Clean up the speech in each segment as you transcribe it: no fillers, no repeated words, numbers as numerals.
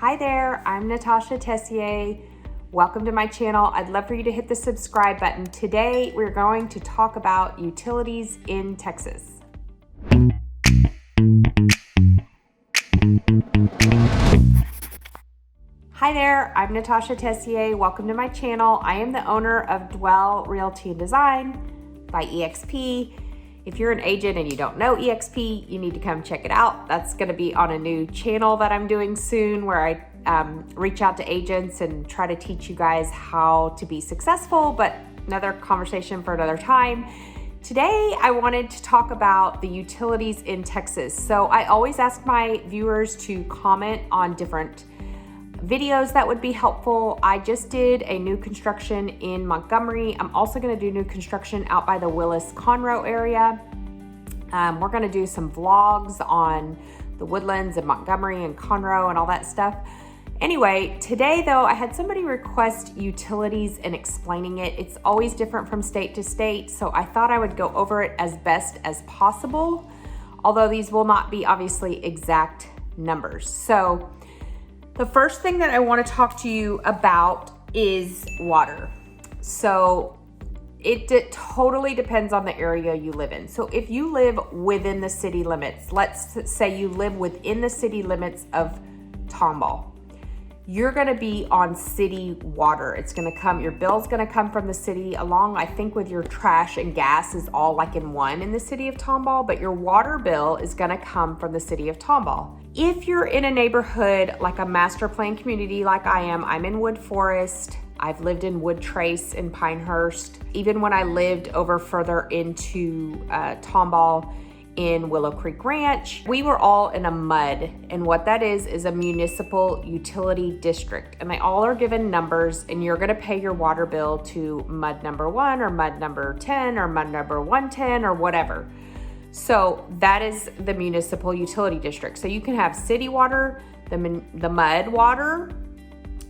Hi there, I'm Natasha Tessier. Welcome to my channel. I'd love for you to hit the subscribe button. Today, we're going to talk about utilities in Texas. Hi there, I'm Natasha Tessier. Welcome to my channel. I am the owner of Dwell Realty and Design by EXP. If you're an agent and you don't know EXP, you need to come check it out. That's going to be on a new channel that I'm doing soon where I reach out to agents and try to teach you guys how to be successful, but another conversation for another time. Today, I wanted to talk about the utilities in Texas. So I always ask my viewers to comment on different videos that would be helpful. I just did a new construction in Montgomery. I'm also going to do new construction out by the Willis-Conroe area. We're going to do some vlogs on the Woodlands and Montgomery and Conroe and all that stuff. Anyway, today though, I had somebody request utilities and explaining it. It's always different from state to state, so I thought I would go over it as best as possible, although these will not be obviously exact numbers. So the first thing that I want to talk to you about is water. So it totally depends on the area you live in. So if you live within the city limits, let's say you live within the city limits of Tomball, you're going to be on city water. It's going to come, your bill's going to come from the city along, I think, with your trash and gas is all like in one in the city of Tomball, but your water bill is going to come from the city of Tomball. If you're in a neighborhood like a master plan community like I am, I'm in Wood Forest. I've lived in Wood Trace in Pinehurst. Even when I lived over further into Tomball in Willow Creek Ranch, we were all in a MUD. And what that is a municipal utility district. And they all are given numbers, and you're gonna pay your water bill to MUD number 1 or MUD number 10 or MUD number 110 or whatever. So that is the municipal utility district. So you can have city water, the MUD water,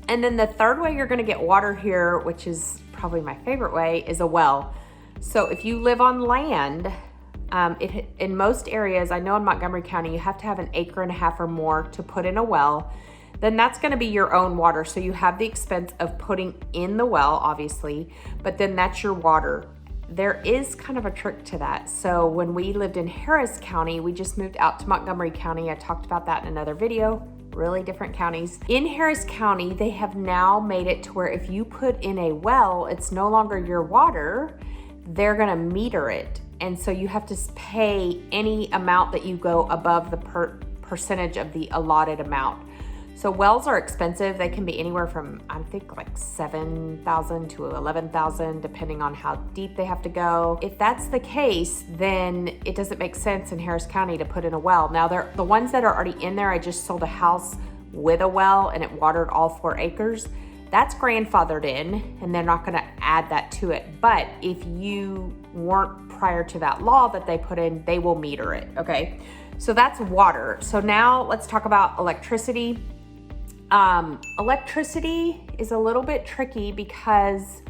and then the third way you're gonna get water here, which is probably my favorite way, is a well. So if you live on land, in most areas, I know in Montgomery County, you have to have 1.5 acres or more to put in a well. Then that's gonna be your own water. So you have the expense of putting in the well, obviously, but then that's your water. There is kind of a trick to that. So when we lived in Harris County, we just moved out to Montgomery County. I talked about that in another video, really different counties. In Harris County, they have now made it to where if you put in a well, it's no longer your water, they're gonna meter it. And so you have to pay any amount that you go above the percentage of the allotted amount. So wells are expensive. They can be anywhere from, I think, like $7,000 to $11,000, depending on how deep they have to go. If that's the case, then it doesn't make sense in Harris County to put in a well. Now, the ones that are already in there, I just sold a house with a well and it watered all 4 acres. That's grandfathered in, and they're not gonna add that to it. But if you weren't prior to that law that they put in, they will meter it, okay? So that's water. So now let's talk about electricity. Electricity is a little bit tricky because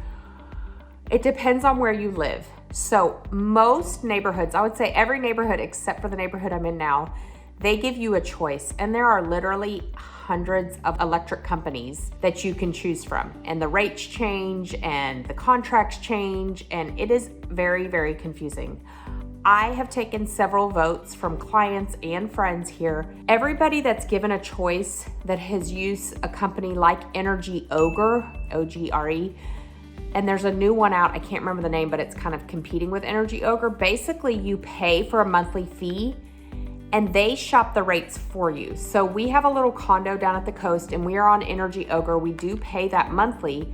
it depends on where you live. So most neighborhoods, I would say every neighborhood except for the neighborhood I'm in now, they give you a choice, and there are literally hundreds of electric companies that you can choose from, and the rates change and the contracts change, and it is very, very confusing. I have taken several votes from clients and friends here. Everybody that's given a choice that has used a company like Energy Ogre, O-G-R-E, and there's a new one out, I can't remember the name, but it's kind of competing with Energy Ogre. Basically, you pay for a monthly fee and they shop the rates for you. So we have a little condo down at the coast and we are on Energy Ogre. We do pay that monthly,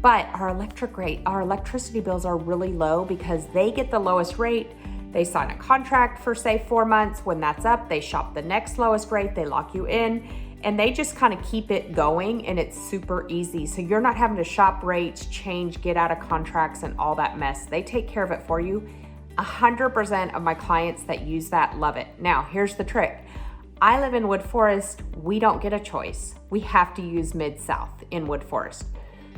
but our electricity bills are really low because they get the lowest rate. They sign a contract for say 4 months. When that's up, they shop the next lowest rate, they lock you in, and they just kind of keep it going, and it's super easy. So you're not having to shop rates, change, get out of contracts and all that mess. They take care of it for you. 100% of my clients that use that love it. Now, here's the trick. I live in Wood Forest. We don't get a choice. We have to use Mid-South in Wood Forest.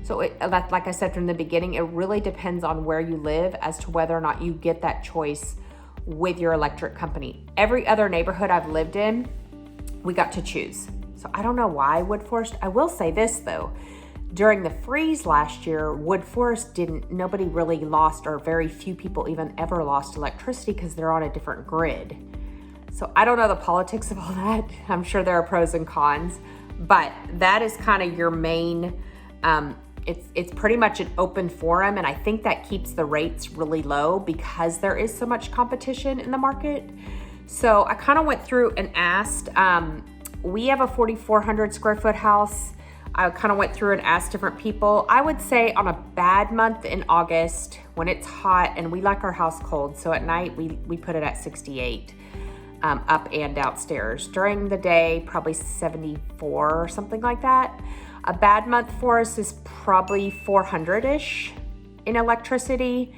So like I said from the beginning, it really depends on where you live as to whether or not you get that choice with your electric company. Every other neighborhood I've lived in, we got to choose. So I don't know why wood forest. I will say this though, during the freeze last year, wood forest nobody really lost, or very few people even ever lost electricity because they're on a different grid. So I don't know the politics of all that. I'm sure there are pros and cons, but that is kind of your main, it's pretty much an open forum. And I think that keeps the rates really low because there is so much competition in the market. So I kind of went through and asked, we have a 4,400 square foot house. I kind of went through and asked different people. I would say on a bad month in August when it's hot, and we like our house cold, so at night we put it at 68, up and downstairs. During the day, probably 74 or something like that. A bad month for us is probably 400-ish in electricity.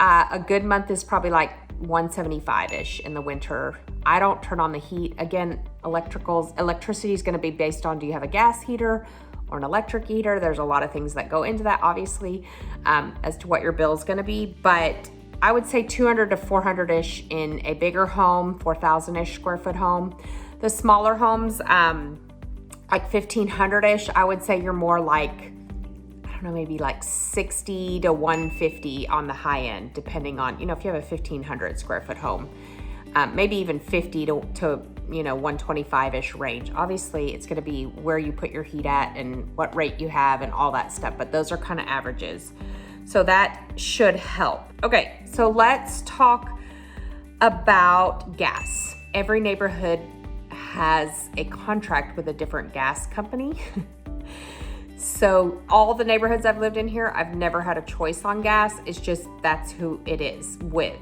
A good month is probably like 175-ish in the winter. I don't turn on the heat. Again, electricity is going to be based on, do you have a gas heater or an electric heater? There's a lot of things that go into that, obviously, as to what your bill is going to be. But I would say 200 to 400-ish in a bigger home, 4,000-ish square foot home. The smaller homes, like 1,500-ish, I would say you're more like, I don't know, maybe like 60 to 150 on the high end, depending on, if you have a 1,500 square foot home, maybe even 50 to 125-ish range. Obviously, it's going to be where you put your heat at and what rate you have and all that stuff, but those are kind of averages. So that should help. Okay, so let's talk about gas. Every neighborhood has a contract with a different gas company. So all the neighborhoods I've lived in here, I've never had a choice on gas. It's just that's who it is with.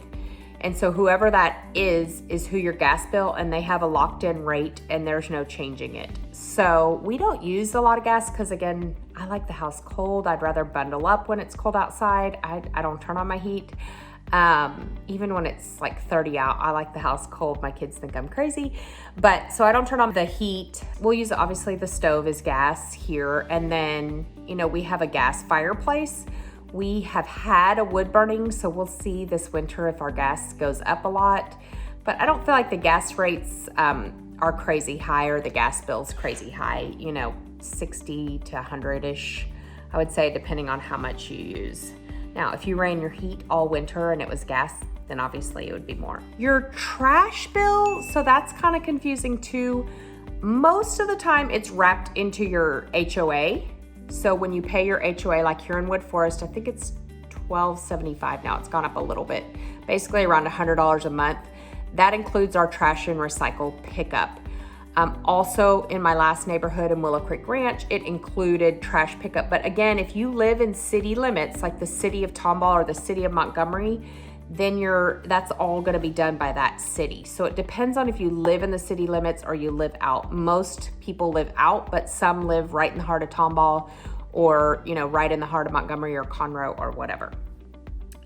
And so whoever that is who your gas bill, and they have a locked in rate and there's no changing it. So we don't use a lot of gas because, again, I like the house cold. I'd rather bundle up when it's cold outside. I don't turn on my heat. Even when it's like 30 out, I like the house cold. My kids think I'm crazy, but so I don't turn on the heat. We'll use, obviously the stove is gas here. And then, we have a gas fireplace. We have had a wood burning, so we'll see this winter if our gas goes up a lot. But I don't feel like the gas rates are crazy high, or the gas bill's crazy high, 60 to 100-ish, I would say, depending on how much you use. Now, if you ran your heat all winter and it was gas, then obviously it would be more. Your trash bill, so that's kind of confusing too. Most of the time it's wrapped into your HOA. So when you pay your HOA, like here in Wood Forest, I think it's $12.75 now. It's gone up a little bit, basically around $100 a month. That includes our trash and recycle pickup. Also in my last neighborhood in Willow Creek Ranch, it included trash pickup. But again, if you live in city limits, like the city of Tomball or the city of Montgomery, then that's all gonna be done by that city. So it depends on if you live in the city limits or you live out. Most people live out, but some live right in the heart of Tomball, or, right in the heart of Montgomery or Conroe or whatever.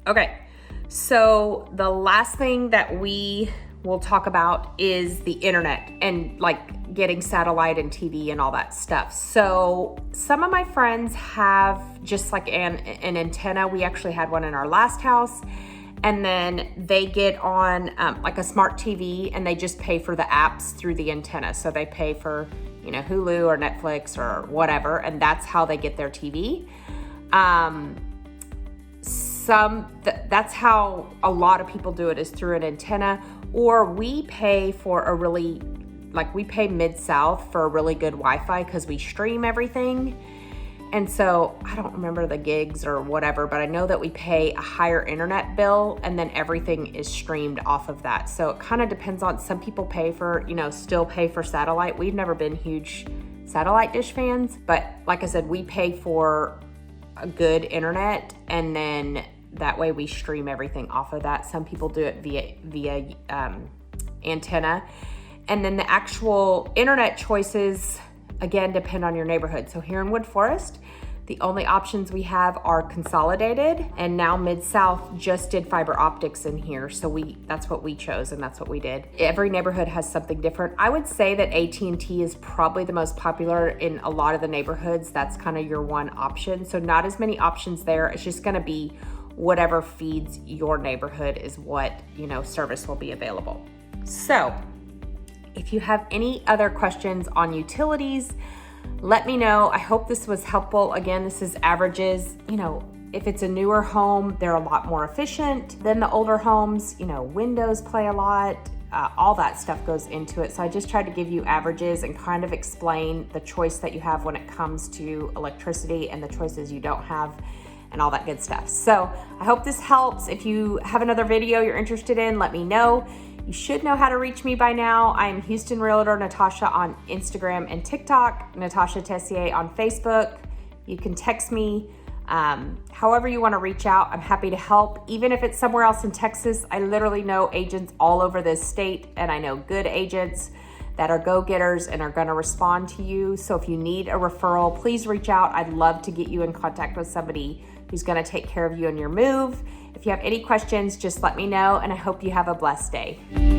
Okay, so the last thing that we will talk about is the internet and like getting satellite and TV and all that stuff. So some of my friends have just like an antenna. We actually had one in our last house. And then they get on like a smart TV, and they just pay for the apps through the antenna. So they pay for, Hulu or Netflix or whatever, and that's how they get their TV. That's how a lot of people do it, is through an antenna, or we pay for we pay Mid-South for a really good Wi-Fi because we stream everything. And so I don't remember the gigs or whatever, but I know that we pay a higher internet bill, and then everything is streamed off of that. So it kind of depends on, some people pay for, still pay for satellite. We've never been huge satellite dish fans, but like I said, we pay for a good internet, and then that way we stream everything off of that. Some people do it via antenna. And then the actual internet choices, again, depend on your neighborhood. So here in Wood Forest, the only options we have are consolidated, and now Mid-South just did fiber optics in here. So that's what we chose, and that's what we did. Every neighborhood has something different. I would say that AT&T is probably the most popular in a lot of the neighborhoods. That's kind of your one option. So not as many options there. It's just gonna be whatever feeds your neighborhood is what, service will be available. So If you have any other questions on utilities, let me know. I hope this was helpful. Again, this is averages. If it's a newer home, they're a lot more efficient than the older homes. Windows play a lot. All that stuff goes into it. So I just tried to give you averages and kind of explain the choice that you have when it comes to electricity and the choices you don't have and all that good stuff. So I hope this helps. If you have another video you're interested in, let me know. You should know how to reach me by now. I'm Houston Realtor Natasha on Instagram and TikTok, Natasha Tessier on Facebook. You can text me. However you want to reach out, I'm happy to help. Even if it's somewhere else in Texas, I literally know agents all over this state, and I know good agents that are go-getters and are going to respond to you. So if you need a referral, please reach out. I'd love to get you in contact with somebody who's going to take care of you in your move. If you have any questions, just let me know, and I hope you have a blessed day.